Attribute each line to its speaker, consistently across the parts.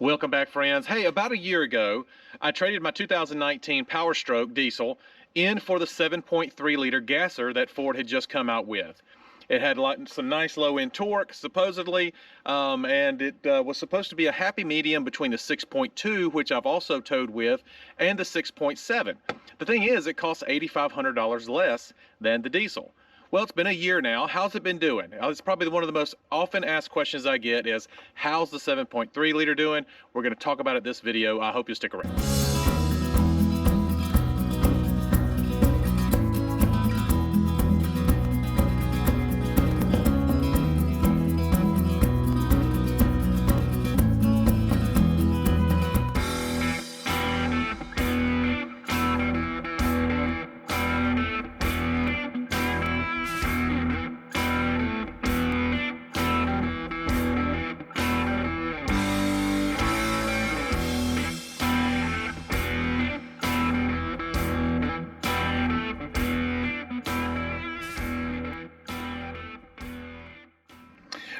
Speaker 1: Welcome back, friends. Hey, about a year ago, I traded my 2019 Power Stroke diesel in for the 7.3 liter gasser that Ford had just come out with. It had some nice low-end torque, supposedly, and it was supposed to be a happy medium between the 6.2, which I've also towed with, and the 6.7. The thing is, it costs $8,500 less than the diesel. Well, it's been a year now. How's it been doing? It's probably one of the most often asked questions I get is, how's the 7.3 liter doing? We're going to talk about it this video. I hope you stick around.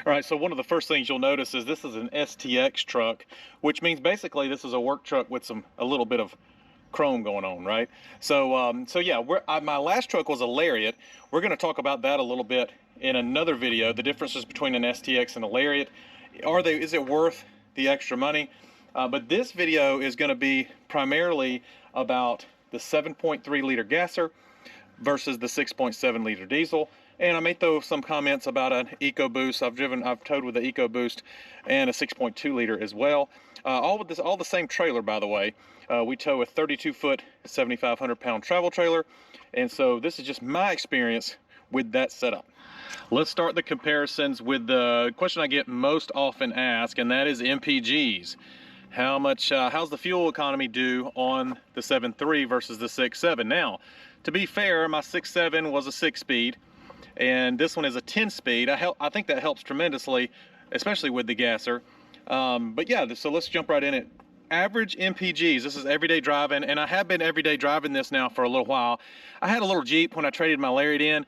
Speaker 1: All right, so one of the first things you'll notice is this is an STX truck, which means basically this is a work truck with a little bit of chrome going on, right? So, yeah, my last truck was a Lariat. We're going to talk about that a little bit in another video. The differences between an STX and a Lariat. Is it worth the extra money? But this video is going to be primarily about the 7.3 liter gasser versus the 6.7 liter diesel. And I may throw some comments about an EcoBoost. I've towed with the EcoBoost and a 6.2 liter as well. All the same trailer, by the way. We tow a 32-foot, 7,500-pound travel trailer. And so this is just my experience with that setup. Let's start the comparisons with the question I get most often asked, and that is MPGs. How's the fuel economy do on the 7.3 versus the 6.7? Now, to be fair, my 6.7 was a 6-speed. And this one is a 10-speed. I think that helps tremendously, especially with the gasser. But yeah, so let's jump right in it. Average MPGs, this is everyday driving, and I have been everyday driving this now for a little while. I had a little Jeep when I traded my Lariat in.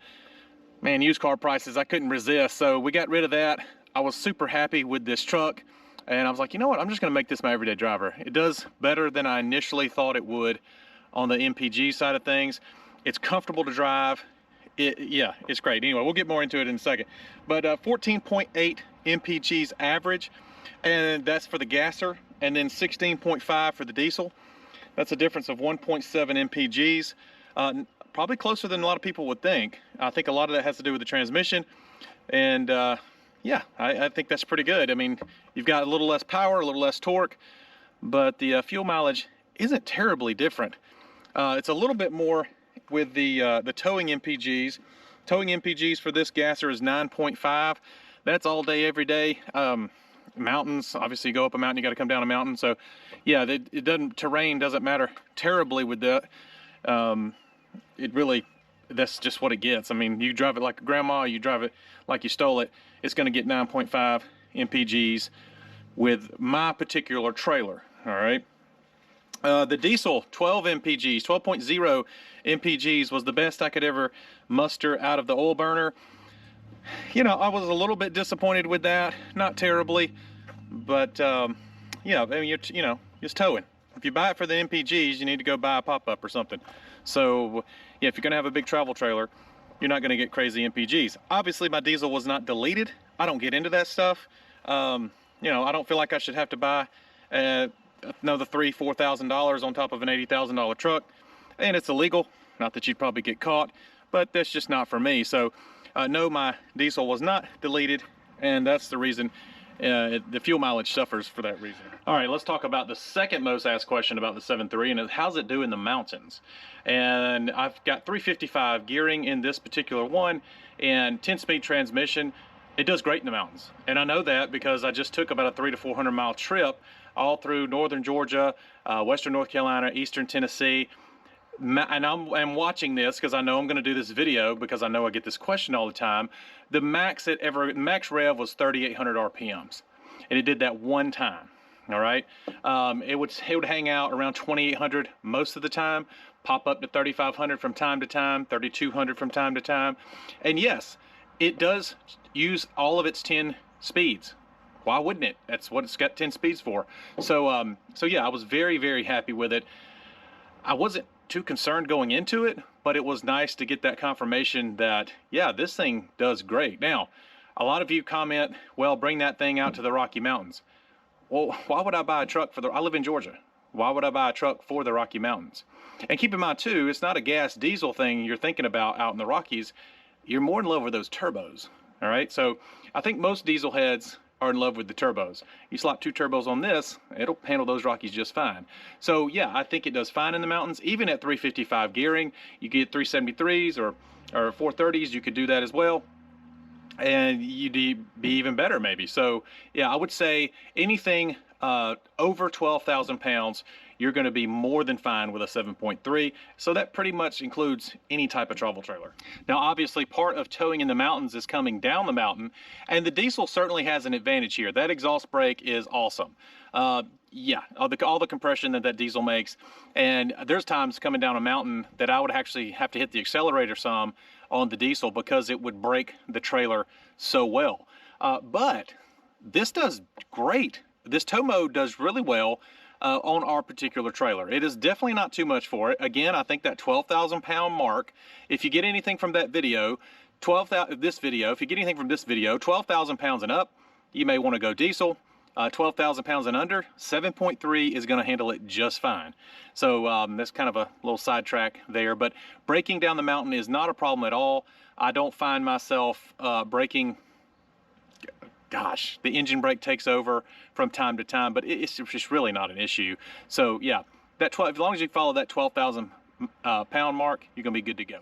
Speaker 1: Man, used car prices, I couldn't resist, so we got rid of that. I was super happy with this truck, and I was like, you know what, I'm just gonna make this my everyday driver. It does better than I initially thought it would on the MPG side of things. It's comfortable to drive. Yeah, it's great. Anyway, we'll get more into it in a second. But 14.8 MPGs average, and that's for the gasser, and then 16.5 for the diesel. That's a difference of 1.7 MPGs. Probably closer than a lot of people would think. I think a lot of that has to do with the transmission, and yeah, I think that's pretty good. I mean, you've got a little less power, a little less torque, but the fuel mileage isn't terribly different. It's a little bit more with the towing MPGs. Towing MPGs for this gasser is 9.5. That's all day, every day. Mountains, obviously you go up a mountain, you got to come down a mountain. So yeah, terrain doesn't matter terribly with that. That's just what it gets. I mean, you drive it like a grandma, you drive it like you stole it, it's going to get 9.5 MPGs with my particular trailer. All right. The diesel, 12 MPGs, 12.0 MPGs was the best I could ever muster out of the oil burner. You know, I was a little bit disappointed with that, not terribly, but yeah, I mean, it's towing. If you buy it for the MPGs, you need to go buy a pop-up or something. So yeah, if you're gonna have a big travel trailer, you're not gonna get crazy MPGs. Obviously, my diesel was not deleted. I don't get into that stuff. You know, I don't feel like I should have to buy another $3,000–4,000 on top of an $80,000 truck, and it's illegal. Not that you'd probably get caught, but that's just not for me. So no, my diesel was not deleted, and that's the reason the fuel mileage suffers for that reason. All right, let's talk about the second most asked question about the 7.3, and it's how's it do in the mountains? And I've got 355 gearing in this particular one, and 10-speed transmission. It does great in the mountains, and I know that because I just took about a 300 to 400 mile trip all through northern Georgia, western North Carolina, eastern Tennessee. And I'm watching this because I know I'm going to do this video because I know I get this question all the time. The max rev was 3,800 RPMs, and it did that one time. All right, it would hang out around 2,800 most of the time, pop up to 3,500 from time to time, 3,200 from time to time, and yes, it does use all of its 10 speeds. why wouldn't it? That's what it's got 10 speeds for. So so yeah, I was very, very happy with it. I wasn't too concerned going into it, but it was nice to get that confirmation that, yeah, this thing does great. Now, a lot of you comment, well, bring that thing out to the Rocky Mountains. Well, why would I buy a truck I live in Georgia. Why would I buy a truck for the Rocky Mountains? And keep in mind too, it's not a gas diesel thing you're thinking about out in the Rockies. You're more in love with those turbos, all right? So I think most diesel heads are in love with the turbos. You slap 2 turbos on this, it'll handle those Rockies just fine. So yeah, I think it does fine in the mountains. Even at 355 gearing, you get 373s or 430s, you could do that as well. And you'd be even better maybe. So yeah, I would say anything over 12,000 pounds, you're going to be more than fine with a 7.3. So that pretty much includes any type of travel trailer. Now, obviously, part of towing in the mountains is coming down the mountain, and the diesel certainly has an advantage here. That exhaust brake is awesome. Yeah, all the compression that diesel makes, and there's times coming down a mountain that I would actually have to hit the accelerator some on the diesel because it would brake the trailer so well. But this does great. This tow mode does really well on our particular trailer. It is definitely not too much for it. Again, I think that 12,000 pound mark, if you get anything from that video, if you get anything from this video, 12,000 pounds and up, you may want to go diesel. 12,000 pounds and under, 7.3 is going to handle it just fine. So that's kind of a little sidetrack there, but braking down the mountain is not a problem at all. I don't find myself braking. Gosh, the engine brake takes over from time to time, but it's just really not an issue. So yeah, as long as you follow that 12,000 pound mark, you're gonna be good to go.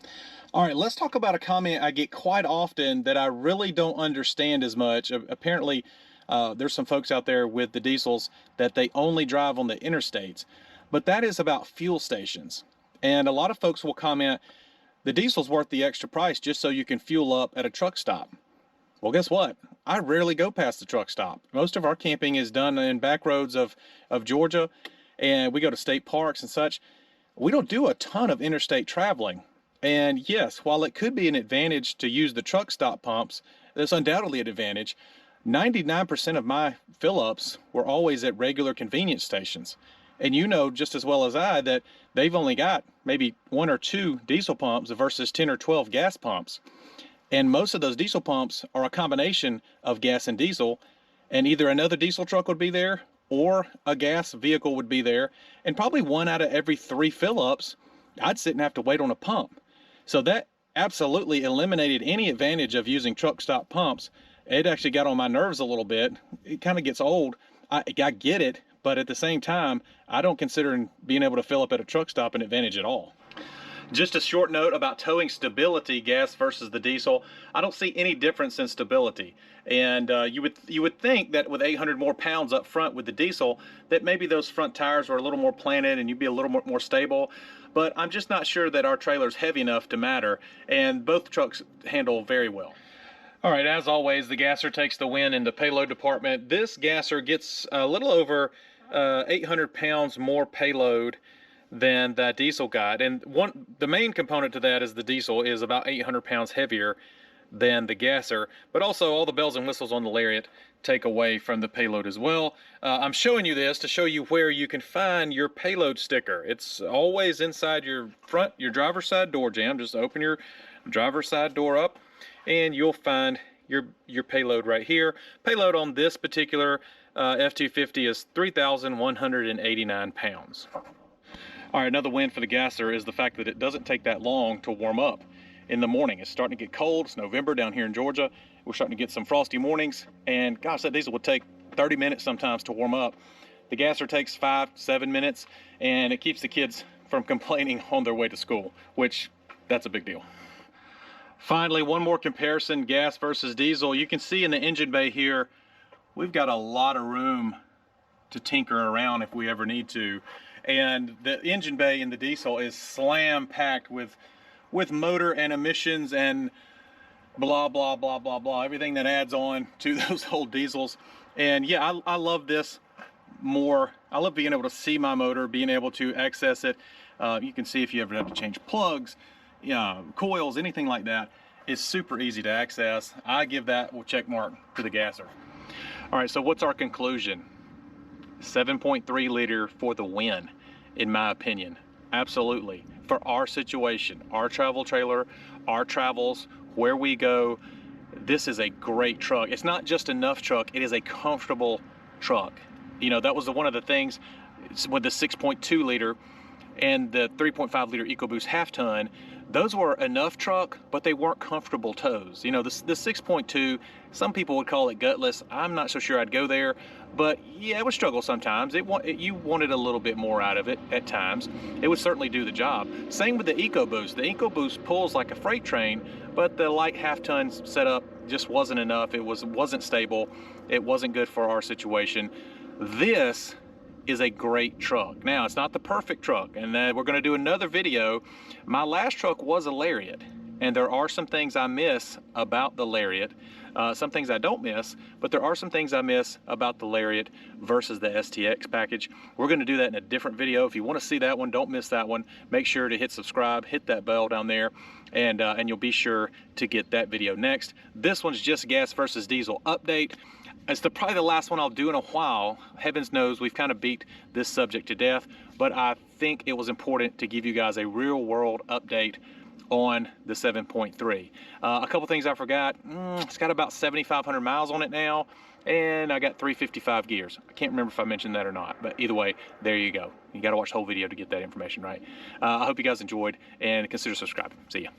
Speaker 1: All right, let's talk about a comment I get quite often that I really don't understand as much. Apparently, there's some folks out there with the diesels that they only drive on the interstates, but that is about fuel stations. And a lot of folks will comment, the diesel's worth the extra price just so you can fuel up at a truck stop. Well, guess what? I rarely go past the truck stop. Most of our camping is done in back roads of Georgia, and we go to state parks and such. We don't do a ton of interstate traveling. And yes, while it could be an advantage to use the truck stop pumps, there's undoubtedly an advantage. 99% of my fill-ups were always at regular convenience stations. And you know just as well as I that they've only got maybe 1 or 2 diesel pumps versus 10 or 12 gas pumps. And most of those diesel pumps are a combination of gas and diesel, and either another diesel truck would be there or a gas vehicle would be there, and probably 1 out of every 3 fill-ups, I'd sit and have to wait on a pump. So that absolutely eliminated any advantage of using truck stop pumps. It actually got on my nerves a little bit. It kind of gets old. I get it, but at the same time, I don't consider being able to fill up at a truck stop an advantage at all. Just a short note about towing stability, gas versus the diesel. I don't see any difference in stability. And you would think that with 800 more pounds up front with the diesel, that maybe those front tires were a little more planted and you'd be a little more stable. But I'm just not sure that our trailer's heavy enough to matter. And both trucks handle very well. All right, as always, the gasser takes the win in the payload department. This gasser gets a little over 800 pounds more payload than that diesel got, and the main component to that is the diesel is about 800 pounds heavier than the gasser, but also all the bells and whistles on the Lariat take away from the payload as well. I'm showing you this to show you where you can find your payload sticker. It's always inside your driver's side door jamb. Just open your driver's side door up and you'll find your payload right here. Payload on this particular F-250 is 3,189 pounds. All right, another win for the gasser is the fact that it doesn't take that long to warm up in the morning. It's starting to get cold. It's November down here in Georgia. We're starting to get some frosty mornings, and gosh, that diesel would take 30 minutes sometimes to warm up. The gasser takes 5-7 minutes, and it keeps the kids from complaining on their way to school, which that's a big deal. Finally, one more comparison, gas versus diesel. You can see in the engine bay here, we've got a lot of room to tinker around if we ever need to. And the engine bay in the diesel is slam packed with motor and emissions and blah, blah, blah, blah, blah, everything that adds on to those old diesels. And yeah, I love this more. I love being able to see my motor, being able to access it. You can see if you ever have to change plugs, coils, anything like that. It's super easy to access. I give that check mark to the gasser. All right, so what's our conclusion? 7.3 liter for the win, in my opinion. Absolutely. For our situation, our travel trailer, our travels, where we go, this is a great truck. It's not just enough truck, it is a comfortable truck. You know, that was one of the things with the 6.2 liter and the 3.5 liter EcoBoost half ton. Those were enough truck, but they weren't comfortable tows. You know, the 6.2, some people would call it gutless. I'm not so sure I'd go there, but yeah, it would struggle sometimes. You wanted a little bit more out of it at times. It would certainly do the job. Same with the EcoBoost. The EcoBoost pulls like a freight train, but the light half ton setup just wasn't enough. It wasn't stable. It wasn't good for our situation. This is a great truck. Now, it's not the perfect truck, and we're going to do another video. My last truck was a Lariat, and there are some things I miss about the Lariat. Some things I don't miss, but there are some things I miss about the Lariat versus the STX package. We're going to do that in a different video. If you want to see that one, don't miss that one. Make sure to hit subscribe, hit that bell down there, and you'll be sure to get that video next. This one's just gas versus diesel update. It's probably the last one I'll do in a while. Heavens knows we've kind of beat this subject to death, but I think it was important to give you guys a real world update on the 7.3. A couple things I forgot. It's got about 7,500 miles on it now, and I got 355 gears. I can't remember if I mentioned that or not, but either way, there you go. You got to watch the whole video to get that information right. I hope you guys enjoyed, and consider subscribing. See ya.